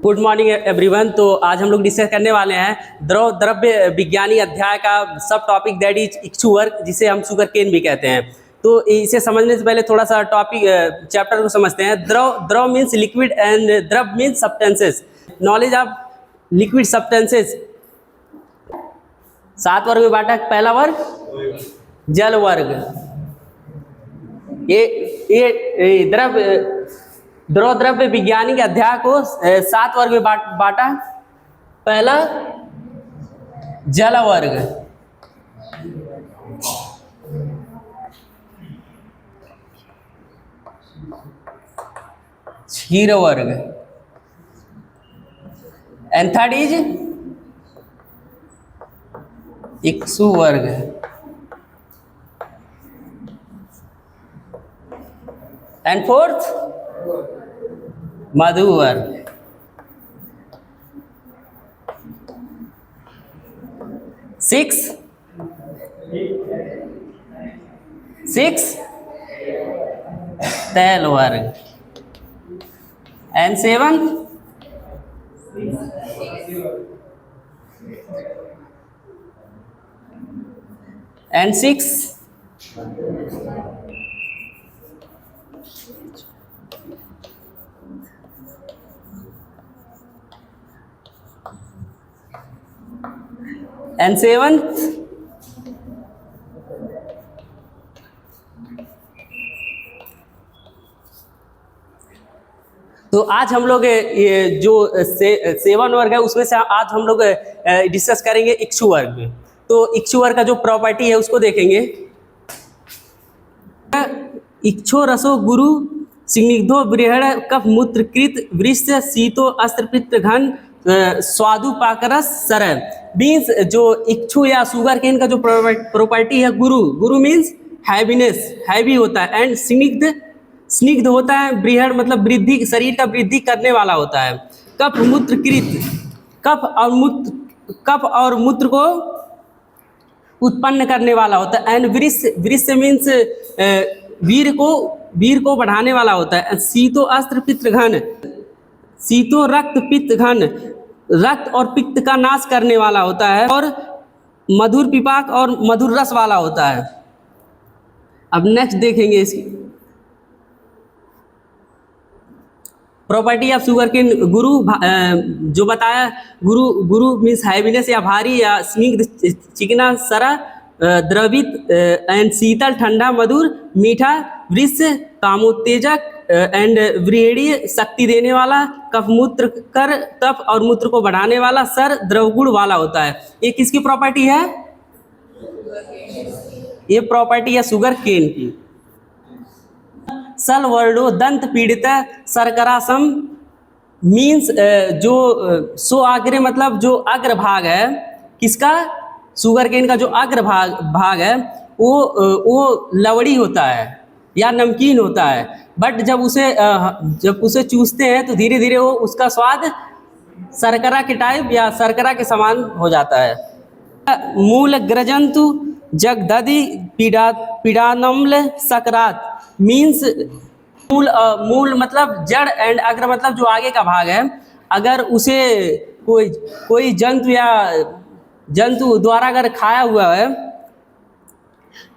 Good morning everyone. तो आज हम लोग डिस्कस करने वाले हैं द्रव्य विज्ञानी अध्याय का सब टॉपिक दैट इज इक्ष्वावर्ग, जिसे हम शुगर केन भी कहते हैं। तो इसे समझने से पहले थोड़ा सा टॉपिक चैप्टर को समझते हैं। द्रव मीन्स लिक्विड एंड द्रव means substances. Knowledge of liquid substances 7 वर्ग में बांटा। पहला वर्ग जल वर्ग। ये द्रव्य विज्ञानी के अध्याय को 7 वर्ग में बांटा। पहला जल वर्ग, क्षीर वर्ग, एंड थर्ड इज इक्ष्व वर्ग, एंड फोर्थ मधु वर्ग। सिक्स तैल वर्ग, एंड 7 एंड 6 एंड 7th तो आज हम लोग ये जो 7 वर्ग है उसमें से आज हम लोग डिस्कस करेंगे इक्ष्व वर्ग में। तो इक्ष्व वर्ग का जो प्रॉपर्टी है उसको देखेंगे। इक्षो रसो गुरु सिग्निग्धो बृहड़ कफ मूत्रकृत वृष शीतो अस्त्रपित्त घन स्वादुपाकरस सरल। मीन्स जो इक्षु या शुगर केन का जो प्रॉपर्टी है, गुरु मीन्स हैवीनेस, हैवी होता है, एंड स्निग्ध होता है, बृहड़ मतलब वृद्धि, शरीर का वृद्धि करने वाला होता है, कफ मूत्रकृत, कफ और मूत्र को उत्पन्न करने वाला होता है, एंड वृष मीन्स वीर को बढ़ाने वाला होता है, शीतो अस्त्र पित्त घन, शीतो रक्त पित्त घन, रक्त और पित्त का नाश करने वाला होता है, और मधुर पिपाक और मधुर रस वाला होता है। अब नेक्स्ट देखेंगे इसकी प्रॉपर्टी ऑफ शुगर केन। गुरु जो बताया, गुरु मीन्स हैवीनेस या भारी या स्निग्ध, चिकना, सरा, द्रवित, एंड शीतल, ठंडा, मधुर, मीठा, वृष, कामोत्तेजक, एंड व्रीहड़ीय, शक्ति देने वाला, कफ मूत्र कर, कफ और मूत्र को बढ़ाने वाला, सर, द्रवगुण वाला होता है। ये किसकी प्रॉपर्टी है? ये प्रॉपर्टी है शुगर केन की। सल वर्डो दंत पीड़ित शर्करासम मीन्स जो सो आग्रे मतलब जो अग्रभाग है किसका? शुगर केन का जो अग्रभाग है वो लवड़ी होता है या नमकीन होता है, बट जब उसे चूसते हैं तो धीरे धीरे वो उसका स्वाद शर्करा के टाइप या शर्करा के समान हो जाता है। मूल ग्रजंतु जगदधि पीड़ानम्ल सकरात मीन्स मूल मतलब जड़, एंड अग्र मतलब जो आगे का भाग है। अगर उसे कोई जंतु द्वारा अगर खाया हुआ है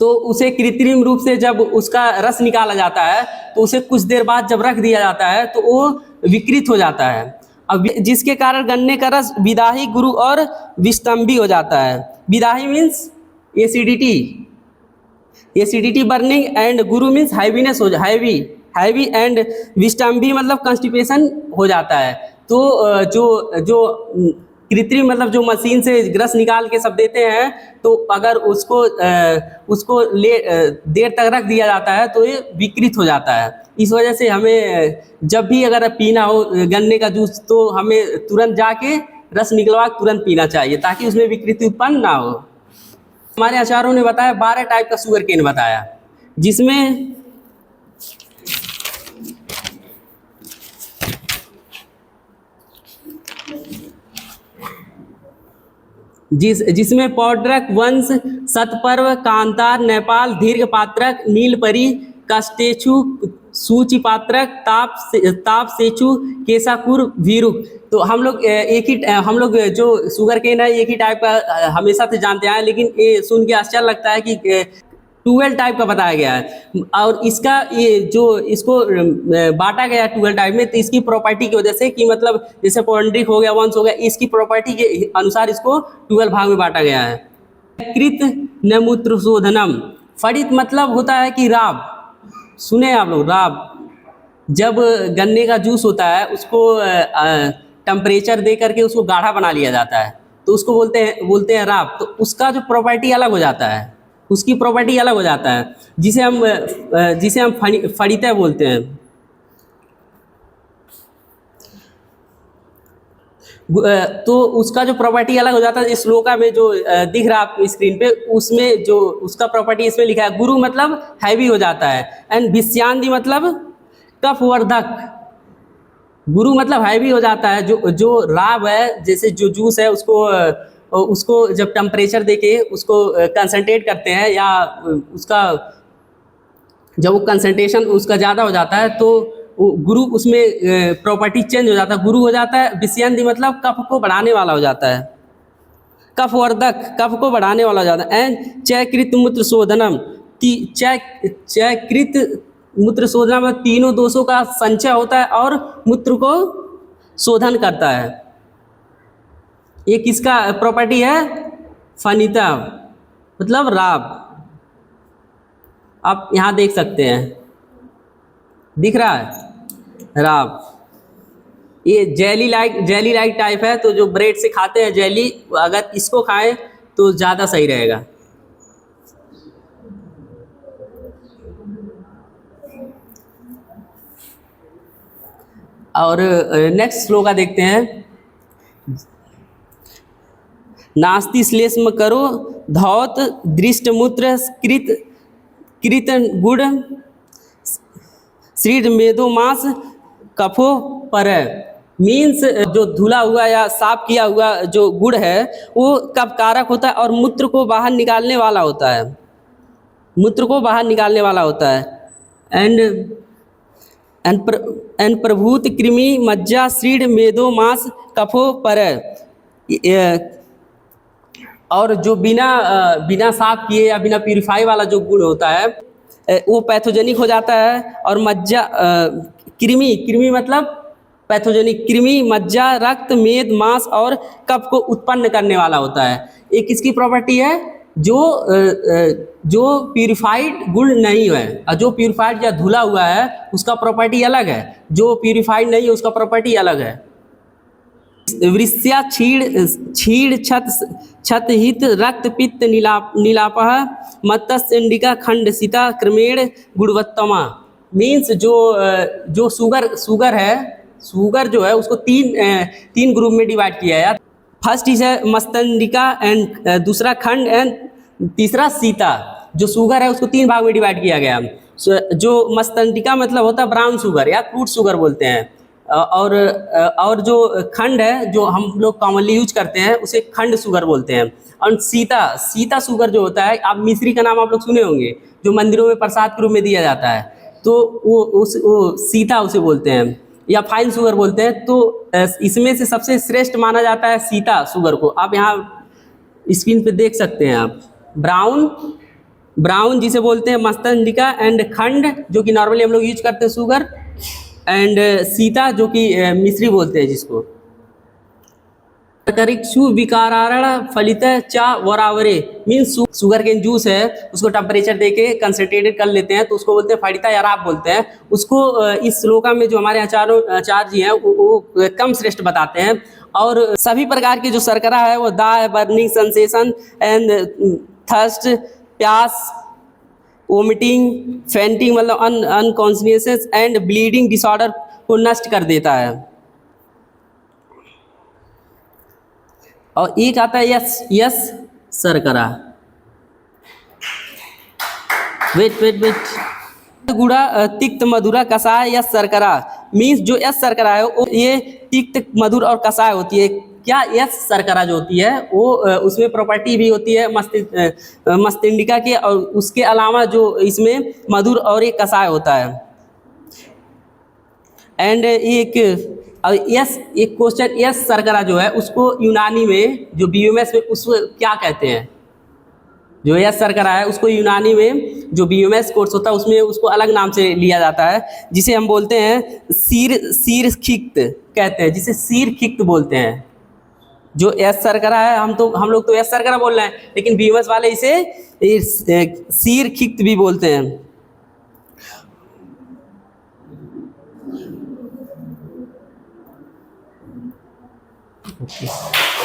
तो उसे कृत्रिम रूप से जब उसका रस निकाला जाता है तो उसे कुछ देर बाद जब रख दिया जाता है तो वो विकृत हो जाता है, अब जिसके कारण गन्ने का रस विदाही, गुरु और विस्तंभी हो जाता है। विदाही means acidity burning, and Guru means heaviness हो हैवी, एंड विस्टम्भी मतलब कॉन्स्टिपेशन हो जाता है। तो जो कृत्रिम मतलब जो मशीन से रस निकाल के सब देते हैं, तो अगर उसको देर तक रख दिया जाता है तो ये विकृत हो जाता है। इस वजह से हमें जब भी अगर पीना हो गन्ने का जूस तो हमें तुरंत जाके रस निकलवा तुरंत पीना चाहिए ताकि उसमें विकृति उत्पन्न ना हो। हमारे आचार्यों ने बताया 12 टाइप का शुगर केन बताया, जिसमें जिसमें पौड्रक, वंश, शतपर्व, कांतार, नेपाल, दीर्घ पात्रक, नीलपरी, कस्टेचु, सूचिपात्रक, ताप सेचु, केसाकुर, भीरुक। तो हम लोग हम लोग जो शुगर केन है एक ही टाइप का हमेशा से जानते आए, लेकिन ये सुन के आश्चर्य लगता है कि 12 टाइप का बताया गया है। और इसका ये जो इसको बांटा गया 12 टाइप में, तो इसकी प्रॉपर्टी की वजह से कि मतलब जैसे पौंड्रिक हो गया, वंश हो गया, इसकी प्रॉपर्टी के अनुसार इसको 12 भाग में बांटा गया है। कृत न मूत्र शोधनम, फड़ित मतलब होता है कि राब, सुने आप लोग राब, जब गन्ने का जूस होता है उसको टेम्परेचर दे करके उसको गाढ़ा बना लिया जाता है, तो उसको बोलते हैं राब। तो उसका जो प्रॉपर्टी अलग हो जाता है, उसकी प्रॉपर्टी अलग हो जाता है, जिसे हम फड़ित बोलते हैं। तो उसका जो प्रॉपर्टी अलग हो जाता है। इस श्लोका में जो दिख रहा है आपको स्क्रीन पे, उसमें जो उसका प्रॉपर्टी इसमें लिखा है, गुरु मतलब हैवी हो जाता है, एंड विषयांदी मतलब कफवर्धक। गुरु मतलब हैवी हो जाता है, जो राब है, जैसे जो जूस है उसको जब टेम्परेचर देके उसको कंसंट्रेट करते हैं, या उसका जब वो कंसंट्रेशन उसका ज़्यादा हो जाता है तो गुरु उसमें प्रॉपर्टी चेंज हो जाता है, गुरु हो जाता है। विषयांदी मतलब कफ को बढ़ाने वाला हो जाता है, कफवर्धक, कफ को बढ़ाने वाला हो जाता है। एंड चयकृत मूत्र शोधनम, चयकृत मूत्र शोधन में तीनों दोषों का संचय होता है और मूत्र को शोधन करता है। ये किसका प्रॉपर्टी है? फनिता मतलब राब। आप यहाँ देख सकते हैं, दिख रहा है राब। ये जेली लाइक टाइप है, तो जो ब्रेड से खाते हैं जेली, अगर इसको खाएं तो ज़्यादा सही रहेगा। और नेक्स्ट श्लोका देखते हैं। नास्ति श्लेष्म करो धौत दृष्ट मूत्र कृत गुड़ श्रीड मेदो मांस कफो पर। मीन्स जो धुला हुआ या साफ किया हुआ जो गुड़ है वो कफकारक होता है और मूत्र को बाहर निकालने वाला होता है, मूत्र को बाहर निकालने वाला होता है। एंड प्रभूत कृमि मज्जा श्रीड मेदो मांस कफो पर। और जो बिना साफ किए या बिना प्यूरिफाई वाला जो गुड़ होता है वो पैथोजेनिक हो जाता है। और मज्जा कृमि मतलब पैथोजेनिक, कृमि मज्जा रक्त मेद मांस और कफ को उत्पन्न करने वाला होता है। एक किसकी प्रॉपर्टी है? जो प्यूरिफाइड गुड़ नहीं है, और जो प्यूरिफाइड या धुला हुआ है उसका प्रॉपर्टी अलग है, जो प्यूरिफाइड नहीं है उसका प्रॉपर्टी अलग है। वृष्या क्षीण छत हित रक्त पित्त नीलापः मत्स्य इंडिका खंड सीता क्रमेण गुणवत्तमा। मीन्स जो शुगर है, शुगर जो है उसको तीन ग्रुप में डिवाइड किया है। फर्स्ट इज है मस्तंडिका, एंड दूसरा खंड, एंड तीसरा सीता। जो शुगर है उसको 3 भाग में डिवाइड किया गया। जो मस्तंडिका मतलब होता है ब्राउन शुगर या क्रूड शुगर बोलते हैं, और जो खंड है जो हम लोग कॉमनली यूज करते हैं उसे खंड शुगर बोलते हैं। और सीता शुगर जो होता है, आप मिश्री का नाम आप लोग सुने होंगे, जो मंदिरों में प्रसाद के रूप में दिया जाता है, तो वो सीता उसे बोलते हैं, या फाइन शुगर बोलते हैं। तो इसमें से सबसे श्रेष्ठ माना जाता है सीता शुगर को। आप यहाँ स्क्रीन पे देख सकते हैं आप, ब्राउन जिसे बोलते हैं मस्तंडिका, एंड खंड जो कि नॉर्मली हम लोग यूज करते हैं शुगर, एंड सीता जो कि मिश्री बोलते हैं जिसको। करिक्षु विकारारण फलित चा वरावरे, मीन्स शुगर केन जूस है उसको टेम्परेचर देके कंसंट्रेटेड कर लेते हैं, तो उसको बोलते हैं फड़िता या राब बोलते हैं। उसको इस श्लोका में जो हमारे आचार्य जी हैं वो कम श्रेष्ठ बताते हैं। और सभी प्रकार के जो शर्करा है वो दाह, बर्निंग सेंसेशन, एंड थर्स्ट, प्यास, वोमिटिंग, फेंटिंग मतलब अनकॉन्शियसनेस, एंड ब्लीडिंग डिसऑर्डर को नष्ट कर देता है। और एक आता है यस शर्करा, वेट गुड़ा तिक्त मधुरा कषाय यस शर्करा। मीन्स जो यस शर्करा है वो ये तिक्त मधुर और कषाय होती है। क्या यस शर्करा जो होती है वो उसमें प्रॉपर्टी भी होती है मस्तिंडिका के, और उसके अलावा जो इसमें मधुर और एक कषाय होता है। एंड यस, एक क्वेश्चन, यस शर्करा जो है उसको यूनानी में, जो बीयूएमएस में, उसको क्या कहते हैं? जो यस शर्करा है उसको यूनानी में जो बीयूएमएस कोर्स होता है उसमें उसको अलग नाम से लिया जाता है, जिसे हम बोलते हैं शीरखिक्त कहते हैं, जिसे शीरखिक्त बोलते हैं। जो यस शर्करा है, हम लोग तो यस शर्करा बोल रहे हैं, लेकिन बीयूएमएस वाले इसे शीरखिक्त भी बोलते हैं। Okay.